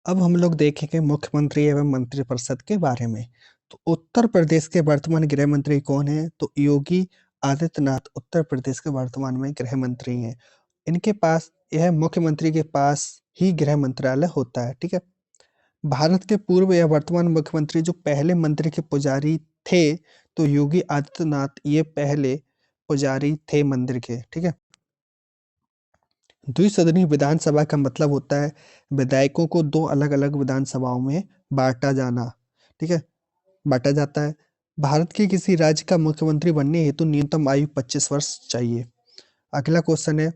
अब हम लोग देखेंगे मुख्यमंत्री एवं मंत्रिपरिषद के बारे में। तो उत्तर प्रदेश के वर्तमान गृह मंत्री कौन है? तो योगी आदित्यनाथ उत्तर प्रदेश के वर्तमान में गृह मंत्री हैं। इनके पास यह मुख्यमंत्री के पास ही गृह मंत्रालय होता है, ठीक है। भारत के पूर्व या वर्तमान मुख्यमंत्री जो पहले मंत्री के पुजारी थे, तो योगी आदित्यनाथ ये पहले पुजारी थे मंदिर के, ठीक है। द्विसदनीय विधानसभा का मतलब होता है विधायकों को दो अलग-अलग विधानसभाओं में बाँटा जाना, ठीक है? बाँटा जाता है। भारत के किसी राज्य का मुख्यमंत्री बनने हेतु न्यूनतम आयु 25 वर्ष चाहिए। अगला क्वेश्चन है,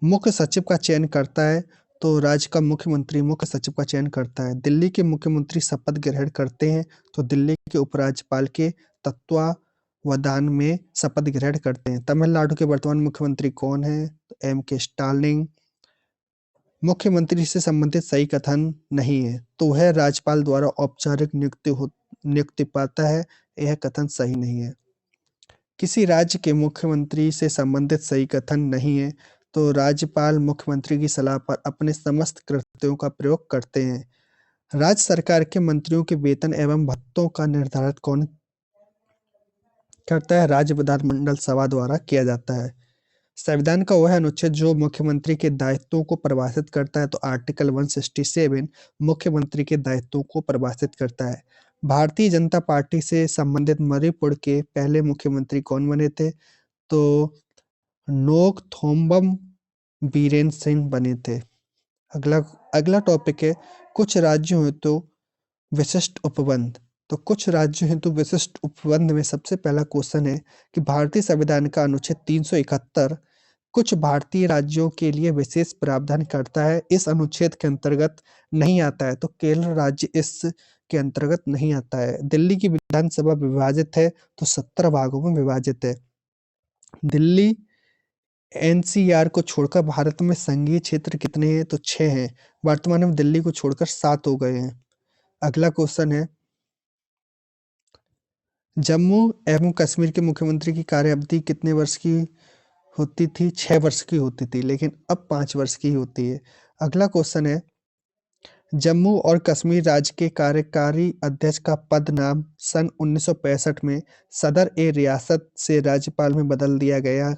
मुख्य सचिव का चयन करता है, तो राज्य का मुख्यमंत्री मुख्य सचिव का चयन करता है। दिल्ली के मुख्यमंत्री शपथ ग्रहण करते हैं, तो दिल्ली के उपराज्यपाल के तत्वावधान में शपथ ग्रहण करते हैं। तमिलनाडु के वर्तमान मुख्यमंत्री कौन हैं? तो एम के स्टालिन। मुख्यमंत्री से संबंधित सही कथन नहीं है, तो वह राज्यपाल द्वारा औपचारिक नियुक्ति पाता है। यह कथन सही नहीं है। किसी राज्य के मुख्यमंत्री से संबंधित सही कथन नहीं है, तो राज्यपाल मुख्यमंत्री की सलाह पर अपने समस्त कृत्यों का प्रयोग करते हैं। राज्य सरकार के मंत्रियों के वेतन एवं भत्तों का निर्धारण कौन करता है? राज्य विधानमंडल सभा द्वारा किया जाता है। संविधान का वह अनुच्छेद जो मुख्यमंत्री के दायित्वों को परिभाषित करता है, तो आर्टिकल 167 मुख्यमंत्री के दायित्वों को परिभाषित करता है। भारतीय जनता पार्टी से संबंधित मणिपुर के पहले मुख्यमंत्री कौन बने थे? तो नोकथोम्बम बीरेन सिंह बने थे। अगला अगला टॉपिक है, कुछ राज्यों हेतु विशिष्ट उपबंध। तो कुछ राज्यों हेतु विशिष्ट उपबंध में सबसे पहला क्वेश्चन है कि भारतीय संविधान का अनुच्छेद 371 कुछ भारतीय राज्यों के लिए विशेष प्रावधान करता है। इस अनुच्छेद के अंतर्गत नहीं आता है, तो केरल राज्य इस के अंतर्गत नहीं आता है। दिल्ली की विधानसभा विभाजित है, तो 17 भागों में विभाजित है। दिल्ली एनसीआर को छोड़कर भारत में संघीय क्षेत्र कितने हैं? तो 6 हैं। वर्तमान में दिल्ली को छोड़कर 7 हो गए हैं। अगला क्वेश्चन है, जम्मू एवं कश्मीर के मुख्यमंत्री की कार्य अवधि कितने वर्ष की होती थी? 6 वर्ष की होती थी, लेकिन अब 5 वर्ष की होती है। अगला क्वेश्चन है, जम्मू और कश्मीर राज्य के कार्यकारी अध्यक्ष का पद नाम सन 1965 में सदर ए रियासत से राज्यपाल में बदल दिया गया।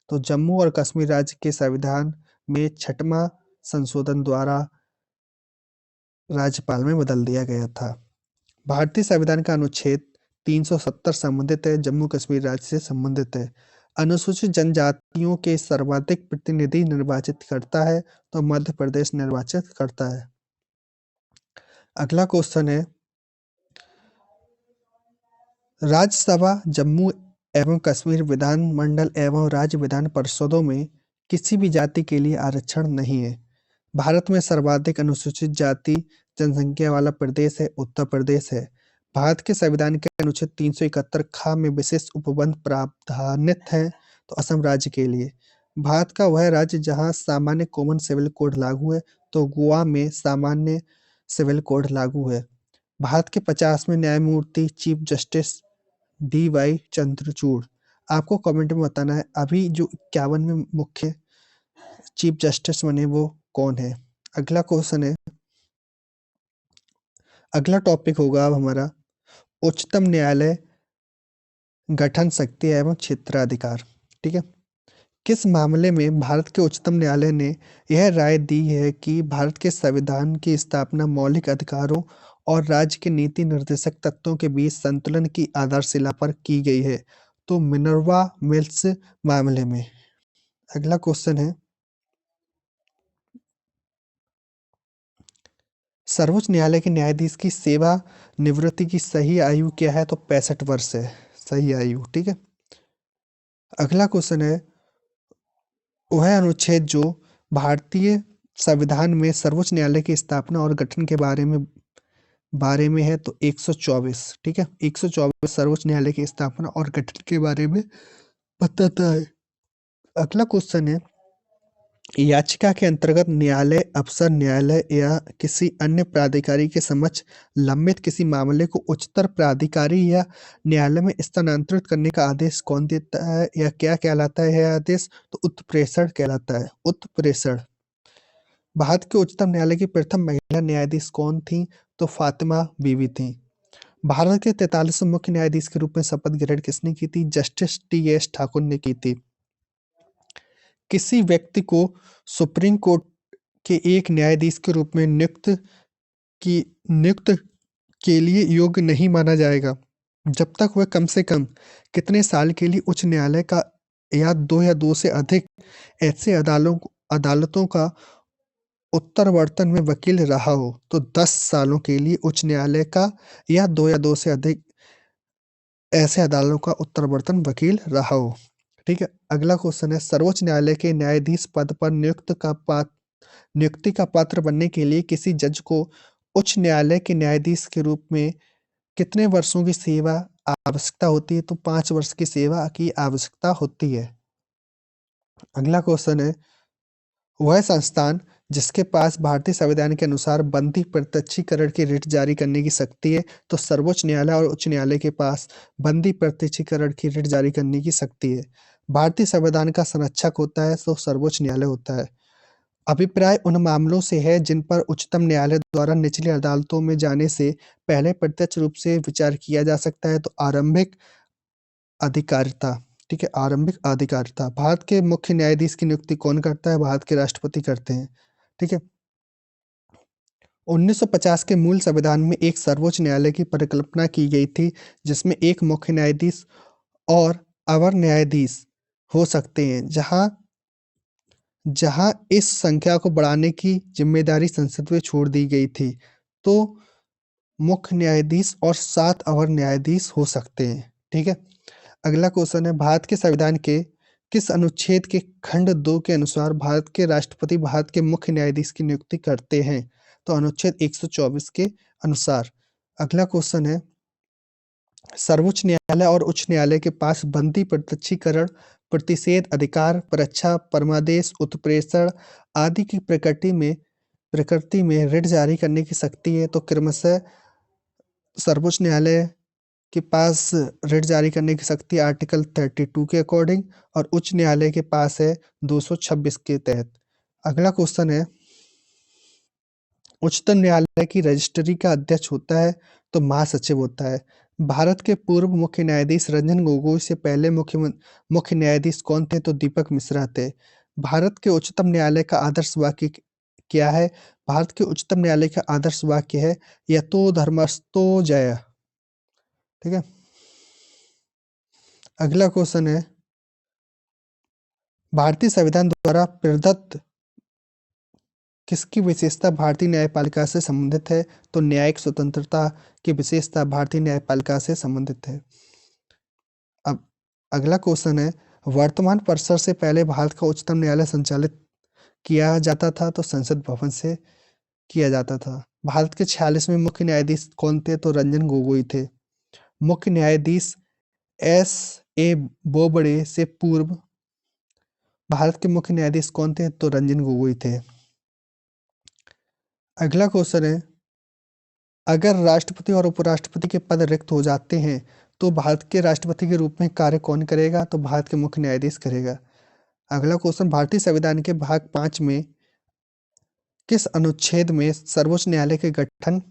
तो जम्मू और कश्मीर राज्य के संविधान में 6वां संशोधन द्वारा राज्यपाल में बदल दिया गया था। भारतीय संविधान का अनुच्छेद 370 संबंधित है, जम्मू कश्मीर राज्य से संबंधित है। अनुसूचित जनजातियों के सर्वाधिक प्रतिनिधि निर्वाचित करता है, तो मध्य प्रदेश निर्वाचित करता है। अगला क्वेश्चन है, राज्यसभा जम्मू एवं कश्मीर विधानमंडल एवं राज्य विधान परिषदों में किसी भी जाति के लिए आरक्षण नहीं है। भारत में सर्वाधिक अनुसूचित जाति जनसंख्या वाला प्रदेश है उत्तर प्रदेश है। भारत के संविधान के अनुच्छेद 371 खा में विशेष उपबंध प्रावधानित है, तो असम राज्य के लिए। भारत का वह राज्य जहां सामान्य कॉमन सिविल कोड लागू है, तो गोवा में सामान्य सिविल कोड लागू है। भारत के 50वें न्यायमूर्ति चीफ जस्टिस डी.वाई. चंद्रचूड़। आपको कमेंट में बताना है अभी जो 51वें मुख्य चीफ जस्टिस बने वो कौन है। अगला क्वेश्चन है, अगला टॉपिक होगा अब हमारा उच्चतम न्यायालय गठन शक्ति एवं क्षेत्राधिकार, ठीक है। किस मामले में भारत के उच्चतम न्यायालय ने यह राय दी है कि भारत के संविधान की स्थापना मौलिक अधिकारों और राज्य के नीति निर्देशक तत्वों के बीच संतुलन की आधारशिला पर की गई है? तो मिनर्वा मिल्स मामले में। अगला क्वेश्चन है, सर्वोच्च न्यायालय के न्यायाधीश की सेवा निवृत्ति की सही आयु क्या है? तो 65 वर्ष है सही आयु, ठीक है। अगला क्वेश्चन है, वह अनुच्छेद जो भारतीय संविधान में सर्वोच्च न्यायालय की स्थापना और गठन के बारे में है, तो 124, ठीक है। 124 सर्वोच्च न्यायालय की स्थापना और गठन के बारे में बताता है। अगला क्वेश्चन है, याचिका के अंतर्गत न्यायालय अफसर न्यायालय या किसी अन्य प्राधिकारी के समक्ष लंबित किसी मामले को उच्चतर प्राधिकारी या न्यायालय में स्थानांतरित करने का आदेश कौन देता है या क्या कहलाता है यह आदेश? तो उत्प्रेषण कहलाता है उत्प्रेषण। भारत के उच्चतम न्यायालय की प्रथम महिला न्यायाधीश कौन थी? तो फातिमा बीवी थी। भारत के 43वें मुख्य न्यायाधीश के रूप में शपथ ग्रहण किसने की थी? Justice T.S.. ठाकुर ने की थी। किसी व्यक्ति को सुप्रीम कोर्ट के एक न्यायाधीश के रूप में नियुक्त के लिए योग्य नहीं माना जाएगा जब तक वह कम से कम कितने साल के लिए उच्च न्यायालय का या दो से अधिक ऐसे अदालतों का उत्तरवर्तन में वकील रहा हो। तो 10 सालों के लिए उच्च न्यायालय का या दो से अधिक ऐसे अदालतों का उत्तरवर्तन वकील रहा हो। ठीक है, अगला क्वेश्चन है, सर्वोच्च न्यायालय के न्यायाधीश पद पर नियुक्ति का पात्र बनने के लिए किसी जज को उच्च न्यायालय के न्यायाधीश के रूप में कितने वर्षों की सेवा आवश्यकता होती है? तो 5 वर्ष की सेवा की आवश्यकता होती है। अगला क्वेश्चन है, वह संस्थान जिसके पास भारतीय संविधान के अनुसार बंदी प्रत्यक्षीकरण की रिट जारी करने की शक्ति है। तो सर्वोच्च न्यायालय और उच्च न्यायालय के पास बंदी प्रत्यक्षीकरण की रिट जारी करने की शक्ति है। भारतीय संविधान का संरक्षक होता है तो सर्वोच्च न्यायालय होता है। अभिप्राय उन मामलों से है जिन पर उच्चतम न्यायालय द्वारा निचली अदालतों में जाने से पहले प्रत्यक्ष रूप से विचार किया जा सकता है। तो आरंभिक अधिकारिता। ठीक है, आरंभिक अधिकारिता। भारत के मुख्य न्यायाधीश की नियुक्ति कौन करता है? भारत के राष्ट्रपति करते हैं। ठीक है, 1950 के मूल संविधान में एक सर्वोच्च न्यायालय की परिकल्पना की गई थी जिसमें एक मुख्य न्यायाधीश और अवर न्यायाधीश हो सकते हैं, जहां जहां इस संख्या को बढ़ाने की जिम्मेदारी संसद में छोड़ दी गई थी। तो मुख्य न्यायाधीश और 7 अवर न्यायाधीश हो सकते हैं। ठीक है, अगला क्वेश्चन है, भारत के संविधान के किस अनुच्छेद के खंड 2 के अनुसार भारत के राष्ट्रपति भारत के मुख्य न्यायाधीश की नियुक्ति करते हैं? तो अनुच्छेद 124 के अनुसार। अगला क्वेश्चन है, सर्वोच्च न्यायालय और उच्च न्यायालय के पास बंदी प्रत्यक्षीकरण, प्रतिषेध अधिकार, परीक्षा, परमादेश, उत्प्रेषण आदि की प्रकृति में रिट जारी करने की शक्ति है। तो क्रमशः सर्वोच्च न्यायालय के पास रिट जारी करने की शक्ति आर्टिकल 32 के अकॉर्डिंग और उच्च न्यायालय के पास है 226 के तहत। अगला क्वेश्चन है, उच्चतम न्यायालय की रजिस्ट्री का अध्यक्ष होता है तो महासचिव होता है। भारत के पूर्व मुख्य न्यायाधीश रंजन गोगोई से पहले मुख्य न्यायाधीश कौन थे? तो दीपक मिश्रा थे। भारत के उच्चतम न्यायालय का आदर्श वाक्य क्या है? भारत के उच्चतम न्यायालय का आदर्श वाक्य है यतो धर्मस्थो जय। ठीक है, अगला क्वेश्चन है, भारतीय संविधान द्वारा प्रदत्त किसकी विशेषता भारतीय न्यायपालिका से संबंधित है? तो न्यायिक स्वतंत्रता की विशेषता भारतीय न्यायपालिका से संबंधित है। अब अगला क्वेश्चन है, वर्तमान परिसर से पहले भारत का उच्चतम न्यायालय संचालित किया जाता था तो संसद भवन से किया जाता था। भारत के 46वें मुख्य न्यायाधीश कौन थे? तो रंजन गोगोई थे। मुख्य न्यायाधीश एस ए बोबड़े से पूर्व भारत के मुख्य न्यायाधीश कौन थे? तो रंजन गोगोई थे। अगला क्वेश्चन है, अगर राष्ट्रपति और उपराष्ट्रपति के पद रिक्त हो जाते हैं तो भारत के राष्ट्रपति के रूप में कार्य कौन करेगा? तो भारत के मुख्य न्यायाधीश करेगा। अगला क्वेश्चन, भारतीय संविधान के भाग 5 में किस अनुच्छेद में सर्वोच्च न्यायालय के गठन,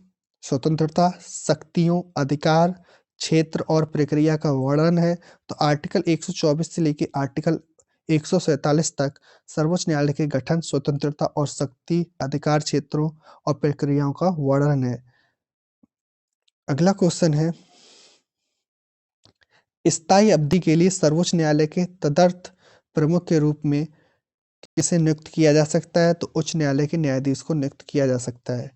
स्वतंत्रता, शक्तियों, अधिकार, क्षेत्र और प्रक्रिया का वर्णन है? तो आर्टिकल 124 से लेकर आर्टिकल 147 तक सर्वोच्च न्यायालय के गठन, स्वतंत्रता और शक्ति, अधिकार, क्षेत्रों और प्रक्रियाओं का वर्णन है। अगला क्वेश्चन है, स्थायी अवधि के लिए सर्वोच्च न्यायालय के तदर्थ प्रमुख के रूप में किसे नियुक्त किया जा सकता है? तो उच्च न्यायालय के न्यायाधीश को नियुक्त किया जा सकता है।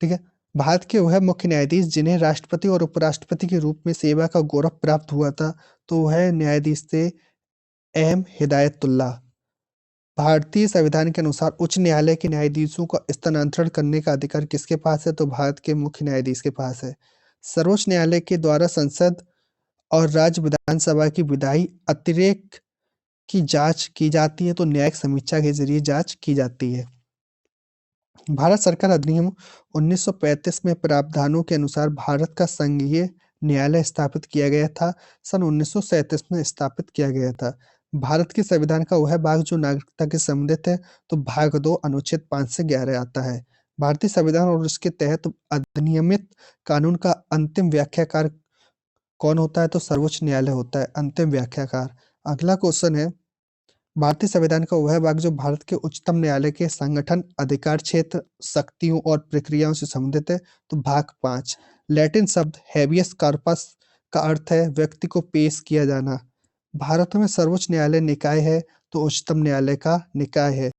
ठीक है, भारत के वह मुख्य न्यायाधीश जिन्हें राष्ट्रपति और उपराष्ट्रपति के रूप में सेवा का गौरव प्राप्त हुआ था तो वह न्यायाधीश थे एम हिदायतुल्लाह। भारतीय संविधान के अनुसार उच्च न्यायालय के न्यायाधीशों का स्थानांतरण करने का अधिकार किसके पास है? तो भारत के मुख्य न्यायाधीश के पास है। सर्वोच्च न्यायालय के द्वारा संसद और राज्य विधानसभा की विधायी अतिरेक की जांच की जाती है तो न्यायिक समीक्षा के जरिए जांच की जाती है। भारत सरकार अधिनियम 1935 में प्रावधानों के अनुसार भारत का संघीय न्यायालय स्थापित किया गया था। सन 1937 में स्थापित किया गया था। भारत के संविधान का वह भाग जो नागरिकता के संबंधित है, तो भाग 2 अनुच्छेद 5 से 11 आता है। भारतीय संविधान और उसके तहत अधिनियमित कानून का अंतिम व्याख्याकार कौन होता है? तो सर्वोच्च न्यायालय होता है अंतिम व्याख्याकार। अगला क्वेश्चन है, भारतीय संविधान का वह भाग जो भारत के उच्चतम न्यायालय के संगठन, अधिकार क्षेत्र, शक्तियों और प्रक्रियाओं से संबंधित है, तो भाग 5। लैटिन शब्द हैबियस कॉर्पस का अर्थ है व्यक्ति को पेश किया जाना। भारत में सर्वोच्च न्यायालय निकाय है, तो उच्चतम न्यायालय का निकाय है।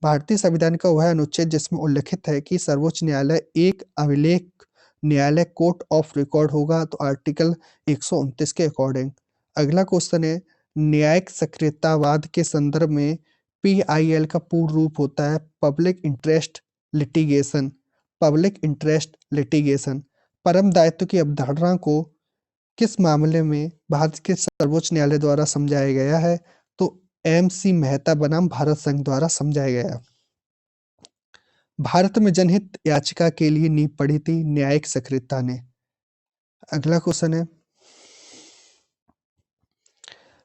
भारतीय संविधान का वह अनुच्छेद जिसमें उल्लिखित है कि सर्वोच्च न्यायालय एक अभिलेख न्यायालय कोर्ट ऑफ रिकॉर्ड होगा, तो आर्टिकल 129 के अकॉर्डिंग। अगला क्वेश्चन है, न्यायिक सक्रियतावाद के संदर्भ में पीआईएल का पूर्ण रूप होता है public interest litigation. Public interest litigation परम दायित्व की अवधारणा को किस मामले में भारत के सर्वोच्च न्यायालय द्वारा समझाया गया है? तो एम.सी. मेहता बनाम भारत संघ द्वारा समझाया गया। भारत में जनहित याचिका के लिए नींव पड़ी थी न्यायिक सक्रियता ने। अगला क्वेश्चन है,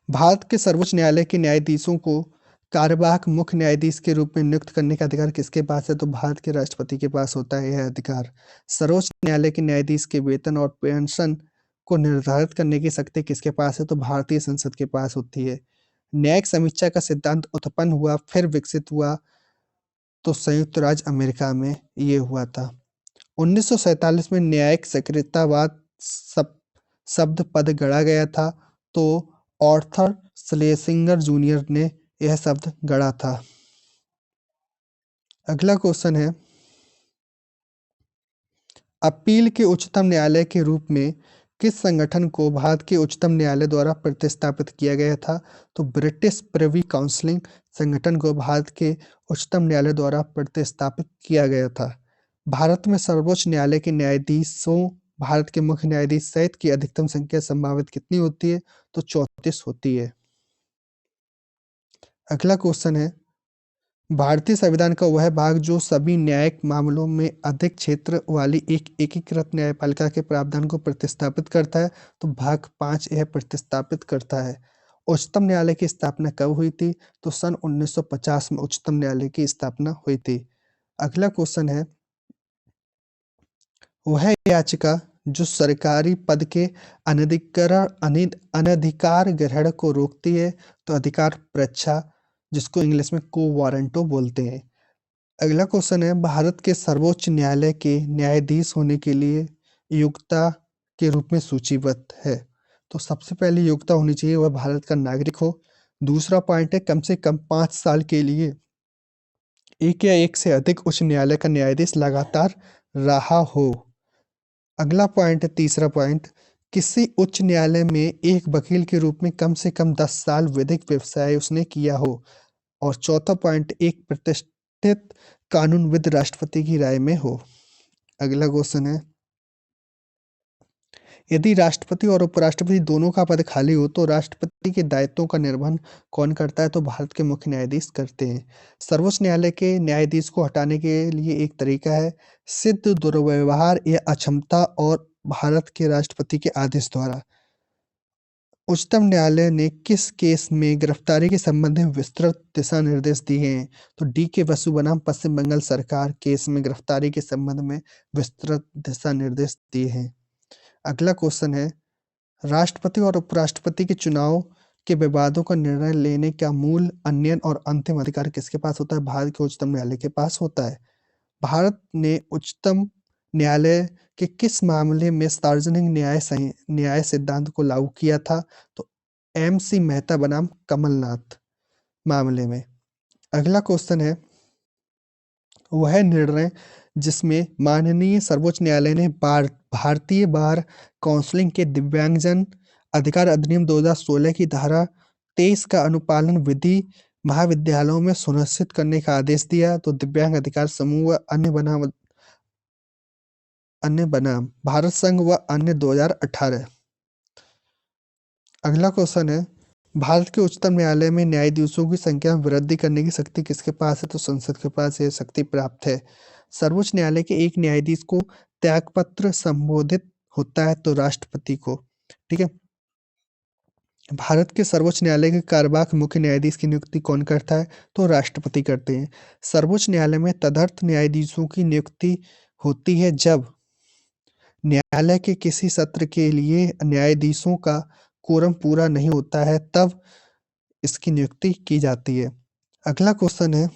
भारत के सर्वोच्च न्यायालय के न्यायाधीशों को कार्यवाहक मुख्य न्यायाधीश के रूप में नियुक्त करने का अधिकार किसके पास है? तो भारत के राष्ट्रपति के पास होता है यह अधिकार। सर्वोच्च न्यायालय के न्यायाधीश के वेतन और पेंशन को निर्धारित करने की शक्ति किसके पास है? तो भारतीय संसद के पास होती है। न्यायिक समीक्षा का सिद्धांत उत्पन्न हुआ फिर विकसित हुआ, तो संयुक्त राज्य अमेरिका में ये हुआ था। 1947 में न्यायिक सक्रियतावाद शब्द पद गढ़ा गया था, तो ऑर्थर श्लेसिंगर जूनियर ने यह शब्द गढ़ा था। अगला क्वेश्चन है, अपील के उच्चतम न्यायालय के रूप में किस संगठन को भारत के उच्चतम न्यायालय द्वारा प्रतिस्थापित किया गया था? तो ब्रिटिश प्रिवी काउंसिल संगठन को भारत के उच्चतम न्यायालय द्वारा प्रतिस्थापित किया गया था। भारत में सर्वोच्च न्यायालय के न्यायाधीशों भारत के मुख्य न्यायाधीश सहित की अधिकतम संख्या संभावित कितनी होती है? तो 34 होती है। अगला क्वेश्चन है, भारतीय संविधान का वह भाग जो सभी न्यायिक मामलों में अधिक क्षेत्र वाली एक एकीकृत न्यायपालिका के प्रावधान को प्रतिस्थापित करता है, तो भाग 5 यह प्रतिस्थापित करता है। उच्चतम न्यायालय की स्थापना कब हुई थी? तो सन 1950 में उच्चतम न्यायालय की स्थापना हुई थी। अगला क्वेश्चन है, वह याचिका जो सरकारी पद के अनधिकार ग्रहण को रोकती है, तो अधिकार परीक्षा, जिसको इंग्लिश में को वारंटो बोलते हैं। अगला क्वेश्चन है, भारत के सर्वोच्च न्यायालय के न्यायाधीश होने के लिए योग्यता के रूप में सूचीबद्ध है। तो सबसे पहले योग्यता होनी चाहिए वह भारत का नागरिक हो। दूसरा पॉइंट है, कम से कम 5 साल के लिए एक या एक से अधिक उच्च न्यायालय का न्यायाधीश लगातार रहा हो। अगला पॉइंट है, तीसरा पॉइंट, किसी उच्च न्यायालय में एक वकील के रूप में कम से कम 10 साल विधिक व्यवसाय उसने किया हो। और चौथा पॉइंट, एक प्रतिष्ठित कानूनविद राष्ट्रपति की राय में हो। अगला क्वेश्चन है, यदि राष्ट्रपति और उपराष्ट्रपति दोनों का पद खाली हो तो राष्ट्रपति के दायित्वों का निर्वहन कौन करता है? तो भारत के मुख्य न्यायाधीश करते हैं। सर्वोच्च न्यायालय के न्यायाधीश को हटाने के लिए एक तरीका है सिद्ध दुर्व्यवहार या अक्षमता और भारत के राष्ट्रपति के आदेश द्वारा। उच्चतम न्यायालय ने किस केस में गिरफ्तारी के संबंध में विस्तृत दिशा निर्देश दिए हैं? तो डी के बसु बनाम पश्चिम बंगाल सरकार केस में गिरफ्तारी के संबंध में विस्तृत दिशा निर्देश दिए हैं। अगला क्वेश्चन है, राष्ट्रपति और उपराष्ट्रपति के चुनाव के विवादों का निर्णय लेने का मूल, अन्यन और अंतिम अधिकार किसके पास होता है? भारत के उच्चतम न्यायालय के पास होता है। भारत ने उच्चतम न्यायालय के किस मामले में सार्वजनिक न्याय सिद्धांत को लागू किया था? तो एम.सी. मेहता बनाम कमलनाथ मामले में। अगला क्वेश्चन है, वह निर्णय जिसमें माननीय सर्वोच्च न्यायालय ने भारतीय बार काउंसिल के दिव्यांगजन अधिकार अधिनियम 2016 की धारा 23 का अनुपालन विधि महाविद्यालयों में सुनिश्चित करने का आदेश दिया, तो दिव्यांग अधिकार समूह व अन्य बनाम भारत संघ व अन्य 2018। अगला क्वेश्चन है, भारत के उच्चतम न्यायालय में न्यायाधीशों की संख्या में वृद्धि करने की शक्ति किसके पास है? तो संसद के पास यह शक्ति प्राप्त है। सर्वोच्च न्यायालय के एक न्यायाधीश को त्यागपत्र संबोधित होता है, तो राष्ट्रपति को। ठीक है। भारत के सर्वोच्च न्यायालय के कार्यवाहक मुख्य न्यायाधीश की नियुक्ति कौन करता है? तो राष्ट्रपति करते हैं। सर्वोच्च न्यायालय में तदर्थ न्यायाधीशों की नियुक्ति होती है जब न्यायालय के किसी सत्र के लिए न्यायाधीशों का कोरम पूरा नहीं होता है, तब इसकी नियुक्ति की जाती है। अगला क्वेश्चन है,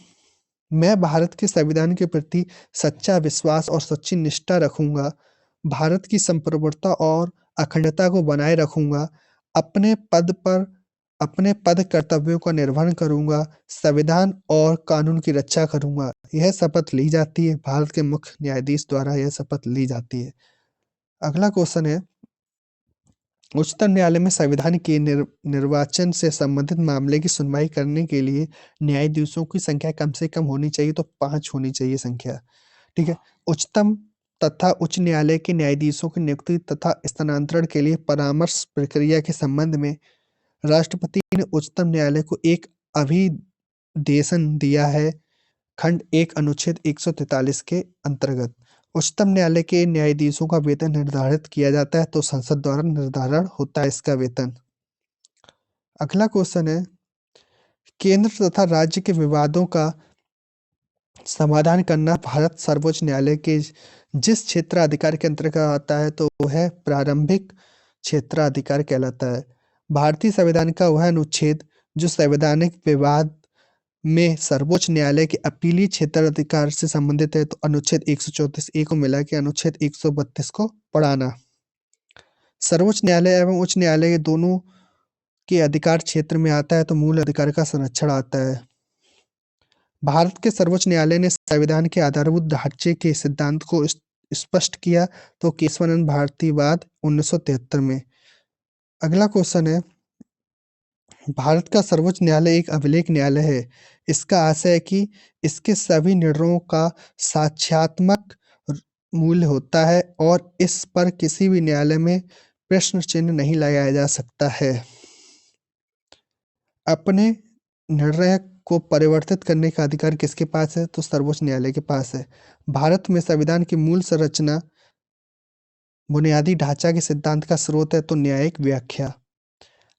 मैं भारत के संविधान के प्रति सच्चा विश्वास और सच्ची निष्ठा रखूंगा, भारत की संप्रभुता और अखंडता को बनाए रखूंगा, अपने पद कर्तव्यों का निर्वहन करूंगा, संविधान और कानून की रक्षा करूंगा। यह शपथ ली जाती है, भारत के मुख्य न्यायाधीश द्वारा यह शपथ ली जाती है। अगला क्वेश्चन है, उच्चतम न्यायालय में संविधान के निर्वाचन से संबंधित मामले की सुनवाई करने के लिए न्यायाधीशों की संख्या कम से कम होनी चाहिए, तो 5 होनी चाहिए संख्या। ठीक है। उच्चतम तथा उच्च न्यायालय के न्यायाधीशों की नियुक्ति तथा स्थानांतरण के लिए परामर्श प्रक्रिया के संबंध में राष्ट्रपति ने उच्चतम न्यायालय को एक अभिदेशन दिया है, खंड 1 अनुच्छेद 143 के अंतर्गत। उच्चतम न्यायालय के न्यायाधीशों का वेतन निर्धारित किया जाता है, तो संसद द्वारा निर्धारण होता है इसका वेतन। अगला क्वेश्चन है, केंद्र तथा राज्य के विवादों का समाधान करना भारत सर्वोच्च न्यायालय के जिस क्षेत्राधिकार के अंतर्गत आता है, तो वो है प्रारंभिक क्षेत्राधिकार कहलाता है। भारतीय संविधान का वह अनुच्छेद जो संवैधानिक विवाद में सर्वोच्च न्यायालय के अपीलीय क्षेत्राधिकार से संबंधित है, तो अनुच्छेद 134 ए को मिला के अनुच्छेद 132 को पढ़ाना। सर्वोच्च न्यायालय एवं उच्च न्यायालय दोनों के अधिकार क्षेत्र में आता है, तो मूल अधिकार का संरक्षण आता है। भारत के सर्वोच्च न्यायालय ने संविधान के आधारभूत ढांचे के सिद्धांत को स्पष्ट किया, तो केशवानंद भारतीवाद 1973 में। अगला क्वेश्चन है, भारत का सर्वोच्च न्यायालय एक अभिलेख न्यायालय है। इसका आशय है कि इसके सभी निर्णयों का साक्ष्यात्मक मूल्य होता है और इस पर किसी भी न्यायालय में प्रश्न चिन्ह नहीं लगाया जा सकता है। अपने निर्णय को परिवर्तित करने का अधिकार किसके पास है? तो सर्वोच्च न्यायालय के पास है। भारत में संविधान की मूल संरचना बुनियादी ढांचा के सिद्धांत का स्रोत है, तो न्यायिक व्याख्या।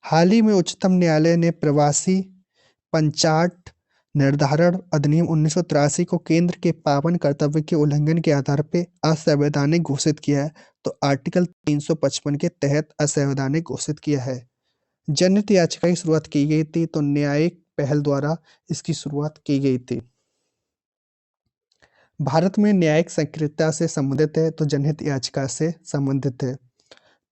हाल ही में उच्चतम न्यायालय ने प्रवासी पंचाट निर्धारण अधिनियम 1983 को केंद्र के पावन कर्तव्य के उल्लंघन के आधार पर असंवैधानिक घोषित किया है, तो आर्टिकल 355 के तहत असंवैधानिक घोषित किया है। जनहित याचिका की शुरुआत की गई थी, तो न्यायिक पहल द्वारा इसकी शुरुआत की गई थी। भारत में न्यायिक सक्रियता से संबंधित है, तो जनहित याचिका से संबंधित है।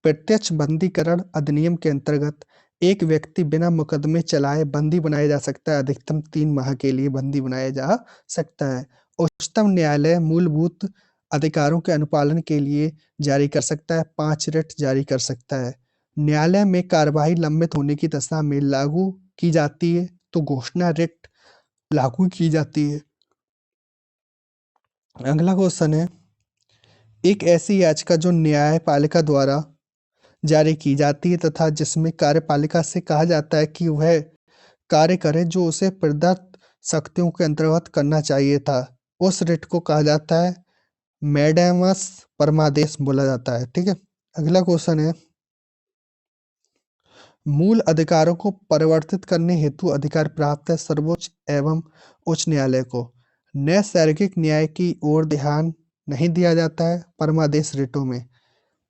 प्रत्यक्ष बंदीकरण अधिनियम के अंतर्गत एक व्यक्ति बिना मुकदमे चलाए बंदी बनाया जा सकता है, अधिकतम 3 माह के लिए बंदी बनाया जा सकता है। उच्चतम न्यायालय मूलभूत अधिकारों के अनुपालन के लिए जारी कर सकता है, 5 रिट जारी कर सकता है। न्यायालय में कार्यवाही लंबित होने की दशा में लागू की जाती है, तो घोषणा रिट लागू की जाती है। अगला क्वेश्चन है, एक ऐसी याचिका जो न्यायपालिका द्वारा जारी की जाती है तथा जिसमें कार्यपालिका से कहा जाता है कि वह कार्य करे जो उसे प्रदत्त शक्तियों के अंतर्गत करना चाहिए था, उस रिट को कहा जाता है मैडेमस परमादेश बोला जाता है। ठीक है। अगला क्वेश्चन है, मूल अधिकारों को परिवर्तित करने हेतु अधिकार प्राप्त है सर्वोच्च एवं उच्च न्यायालय को। नैसर्गिक न्याय की ओर ध्यान नहीं दिया जाता है परमादेश रिटों में।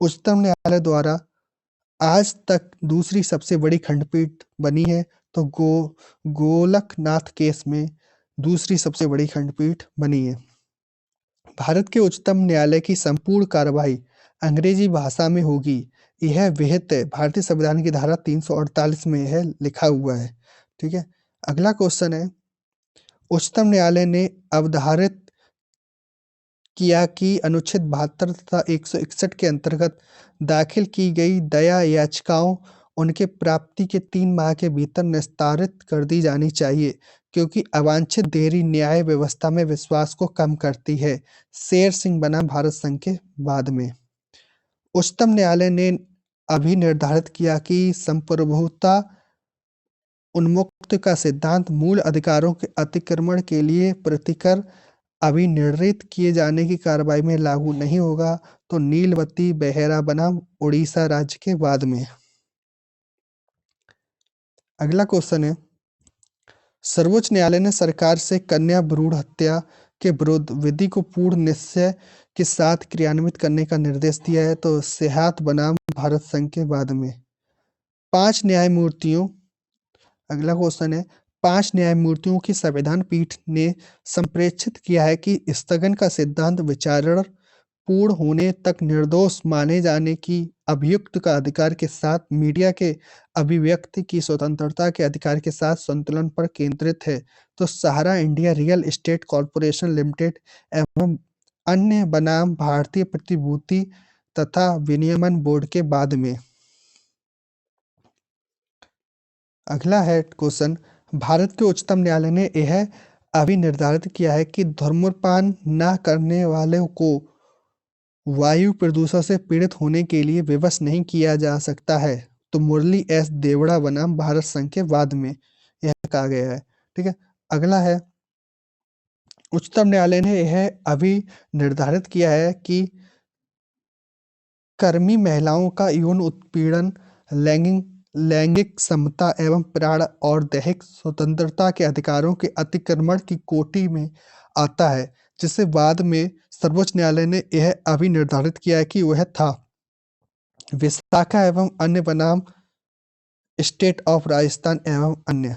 उच्चतम न्यायालय द्वारा आज तक दूसरी सबसे बड़ी खंडपीठ बनी है, तो गोलकनाथ केस में दूसरी सबसे बड़ी खंडपीठ बनी है। भारत के उच्चतम न्यायालय की संपूर्ण कार्यवाही अंग्रेजी भाषा में होगी, यह विहित है भारतीय संविधान की धारा 348 में यह लिखा हुआ है। ठीक है। अगला क्वेश्चन है, उच्चतम न्यायालय ने अवधारित किया कि अनुच्छेद 72 तथा 161 के अंतर्गत दाखिल की गई दया याचिकाओं उनके प्राप्ति के 3 माह के भीतर निस्तारित कर दी जानी चाहिए, क्योंकि अवांछित देरी न्याय व्यवस्था में विश्वास को कम करती है। शेर सिंह बना भारत संघ के बाद में। उच्चतम न्यायालय ने अभी निर्धारित किया कि संप्रभुता उन्मुक्त का सिद्धांत मूल अधिकारों के अतिक्रमण के लिए प्रतिकर अभिनिर्णित किए जाने की कार्रवाई में लागू नहीं होगा, तो नीलवती बेहरा बनाम उड़ीसा राज्य के बाद में। अगला क्वेश्चन है, सर्वोच्च न्यायालय ने सरकार से कन्या भ्रूण हत्या के विरुद्ध विधि को पूर्ण निश्चय के साथ क्रियान्वित करने का निर्देश दिया है, तो सेहत बनाम भारत संघ के बाद में 5 न्यायमूर्तियों। अगला क्वेश्चन है, 5 न्यायमूर्तियों की संविधान पीठ ने संप्रेषित किया है कि स्थगन का सिद्धांत विचारण पूर्ण होने तक निर्दोष माने जाने की अभियुक्त का अधिकार के साथ मीडिया के अभिव्यक्ति की स्वतंत्रता के अधिकार के साथ संतुलन पर केंद्रित है, तो Sahara India real estate corporation limited एवं अन्य बनाम भारतीय प्रतिभूति तथा विनियमन बोर्ड के बाद में। अगला है क्वेश्चन, भारत के उच्चतम न्यायालय ने यह अभी निर्धारित किया है कि धूम्रपान न करने वालों को वायु प्रदूषण से पीड़ित होने के लिए विवश नहीं किया जा सकता है, तो मुरली एस देवड़ा बनाम भारत संघ के बाद में यह कहा गया है। ठीक है, अगला है, उच्चतम न्यायालय ने यह अभी निर्धारित किया है कि कर्मी महिलाओं का यौन उत्पीड़न लैंगिक लैंगिक समता एवं प्राण और दैहिक स्वतंत्रता के अधिकारों के अतिक्रमण की कोटि में आता है, जिसे बाद में सर्वोच्च न्यायालय ने यह अभी निर्धारित किया है कि वह था। विशाखा एवं अन्य बनाम स्टेट ऑफ राजस्थान एवं अन्य।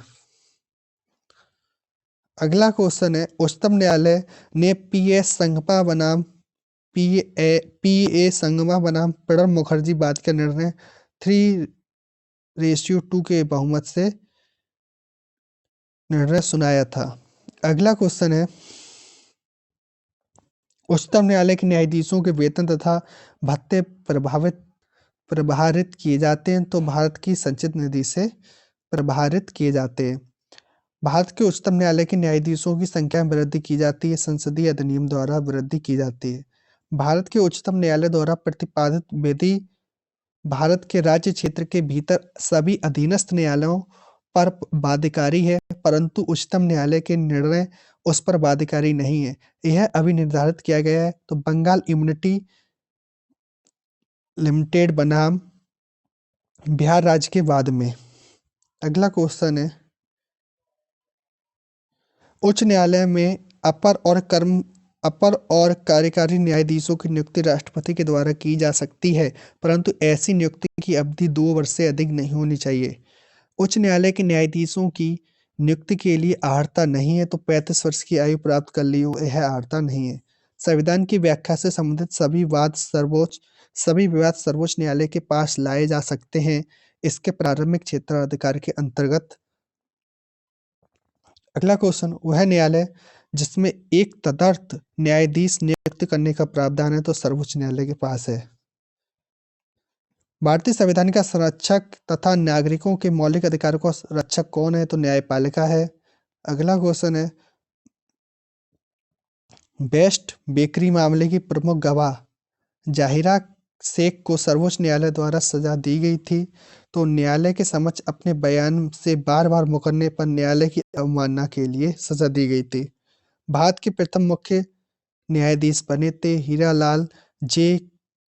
अगला क्वेश्चन है, उच्चतम न्यायालय ने पी ए संगमा बनाम प्रणब मुखर्जी बाद का निर्णय 3:2 के बहुमत से निर्णय सुनाया था। अगला क्वेश्चन है, उच्चतम न्यायालय के न्यायाधीशों के वेतन तथा भत्ते प्रभारित किए जाते हैं, तो भारत की संचित निधि से प्रभारित किए जाते हैं। भारत के उच्चतम न्यायालय के न्यायाधीशों की संख्या में वृद्धि की जाती है, संसदीय अधिनियम द्वारा वृद्धि की जाती है। भारत के उच्चतम न्यायालय द्वारा प्रतिपादित विधि भारत के राज्य क्षेत्र के भीतर सभी अधीनस्थ न्यायालयों पर बाध्यकारी है, परंतु उच्चतम न्यायालय के निर्णय उस पर बाध्यकारी नहीं है। यह अभी निर्धारित किया गया है, तो बंगाल इम्यूनिटी लिमिटेड बनाम बिहार राज्य के बाद में। अगला क्वेश्चन है, उच्च न्यायालय में अपर और कार्यकारी न्यायाधीशों की नियुक्ति राष्ट्रपति के द्वारा की जा सकती है, परंतु ऐसी नियुक्ति की अवधि 2 वर्ष से अधिक नहीं होनी चाहिए। उच्च न्यायालय के न्यायाधीशों की नियुक्ति के लिए अर्हता नहीं है, तो 35 वर्ष की आयु प्राप्त कर ली हो, यह अर्हता नहीं है। संविधान की व्याख्या से संबंधित सभी विवाद सर्वोच्च न्यायालय के पास लाए जा सकते हैं, इसके प्रारंभिक क्षेत्राधिकार के अंतर्गत। अगला क्वेश्चन, वह न्यायालय जिसमें एक तदर्थ न्यायाधीश नियुक्त करने का प्रावधान है, तो सर्वोच्च न्यायालय के पास है। भारतीय संविधान का संरक्षक तथा नागरिकों के मौलिक अधिकारों का रक्षक कौन है, तो न्यायपालिका है। अगला क्वेश्चन है, बेस्ट बेकरी मामले की प्रमुख गवाह जाहिरा शेख को सर्वोच्च न्यायालय द्वारा सजा दी गई थी, तो न्यायालय के समक्ष अपने बयान से बार बार मुकरने पर न्यायालय की अवमानना के लिए सजा दी गई थी। भारत के प्रथम मुख्य न्यायाधीश बने थे हीरालाल जे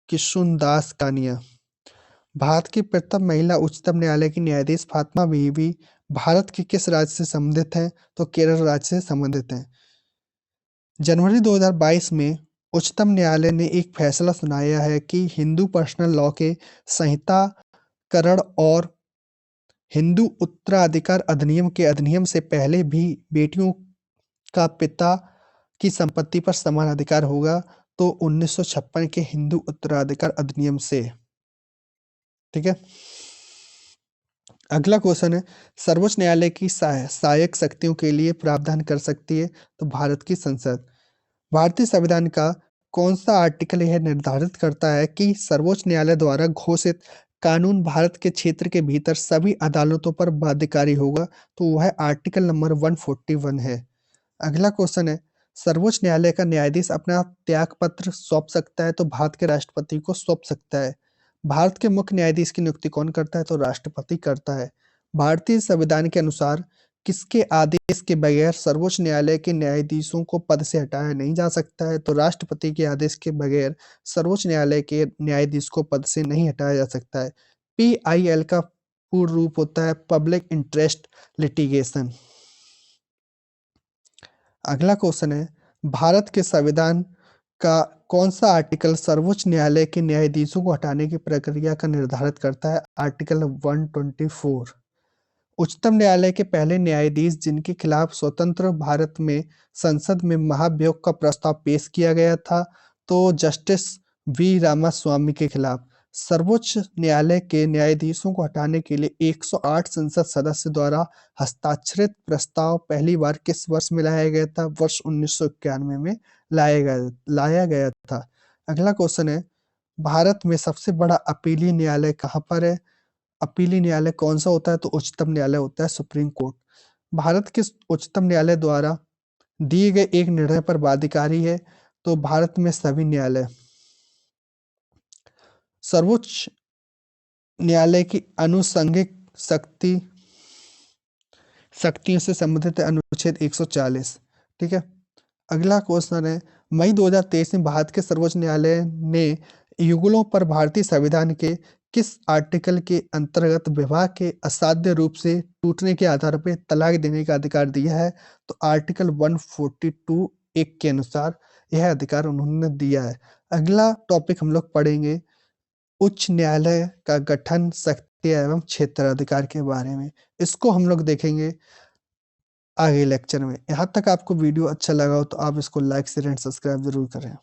किशुनदास कानिया। भारत की प्रथम महिला उच्चतम न्यायालय की न्यायाधीश फातिमा बीवी भारत के किस राज्य से संबंधित हैं, तो केरल राज्य से संबंधित हैं। जनवरी 2022 में उच्चतम न्यायालय ने एक फैसला सुनाया है कि हिंदू पर्सनल लॉ के संहिताकरण और हिंदू उत्तराधिकार अधिनियम के अधिनियम से पहले भी बेटियों का पिता की संपत्ति पर समान अधिकार होगा, तो 1956 के हिंदू उत्तराधिकार अधिनियम से। ठीक है, अगला क्वेश्चन है, सर्वोच्च न्यायालय की सहायक शक्तियों के लिए प्रावधान कर सकती है, तो भारत की संसद। भारतीय संविधान का कौन सा आर्टिकल यह निर्धारित करता है कि सर्वोच्च न्यायालय द्वारा घोषित कानून भारत के क्षेत्र के भीतर सभी अदालतों पर बाध्यकारी होगा, तो वह आर्टिकल नंबर 141 है। अगला क्वेश्चन है, सर्वोच्च न्यायालय का न्यायाधीश अपना त्यागपत्र सौंप सकता है, तो भारत के राष्ट्रपति को सौंप सकता है। भारत के मुख्य न्यायाधीश की नियुक्ति कौन करता है, तो राष्ट्रपति करता है। भारतीय संविधान के अनुसार किसके आदेश के बगैर सर्वोच्च न्यायालय के न्यायाधीशों को पद से हटाया नहीं जा सकता है, तो राष्ट्रपति के आदेश के बगैर सर्वोच्च न्यायालय के न्यायाधीश को पद से नहीं हटाया जा सकता है। PIL का पूर्ण रूप होता है पब्लिक इंटरेस्ट लिटिगेशन। अगला क्वेश्चन है, भारत के संविधान का कौन सा आर्टिकल सर्वोच्च न्यायालय के न्यायाधीशों को हटाने की प्रक्रिया का निर्धारित करता है? आर्टिकल 124। उच्चतम न्यायालय के पहले न्यायाधीश जिनके खिलाफ स्वतंत्र भारत में संसद में महाभियोग का प्रस्ताव पेश किया गया था, तो जस्टिस वी रामास्वामी के खिलाफ। सर्वोच्च न्यायालय के न्यायाधीशों को हटाने के लिए 108 संसद सदस्य द्वारा हस्ताक्षरित प्रस्ताव पहली बार किस वर्ष में लाया गया था? वर्ष 1991 में लाया गया था। अगला क्वेश्चन है, भारत में सबसे बड़ा अपीलीय न्यायालय कहाँ पर है? अपीलीय न्यायालय कौन सा होता है? तो उच्चतम न्यायालय होता है, सुप्रीम कोर्ट। भारत के उच्चतम न्यायालय द्वारा दिए गए एक निर्णय पर बाध्यकारी है, तो भारत में सभी न्यायालय। सर्वोच्च न्यायालय की अनुषंगिक शक्तियों से संबंधित है अनुच्छेद 140। ठीक है। अगला क्वेश्चन है, मई 2023 में भारत के सर्वोच्च न्यायालय ने युगलों पर भारतीय संविधान के किस आर्टिकल के अंतर्गत विवाह के असाध्य रूप से टूटने के आधार पर तलाक देने का अधिकार दिया है? तो आर्टिकल 142 एक के अनुसार यह अधिकार उन्होंने दिया है। अगला टॉपिक हम लोग पढ़ेंगे उच्च न्यायालय का गठन, शक्ति एवं क्षेत्राधिकार के बारे में। इसको हम लोग देखेंगे आगे लेक्चर में। यहाँ तक आपको वीडियो अच्छा लगा हो तो आप इसको लाइक शेयर एंड सब्सक्राइब जरूर करें।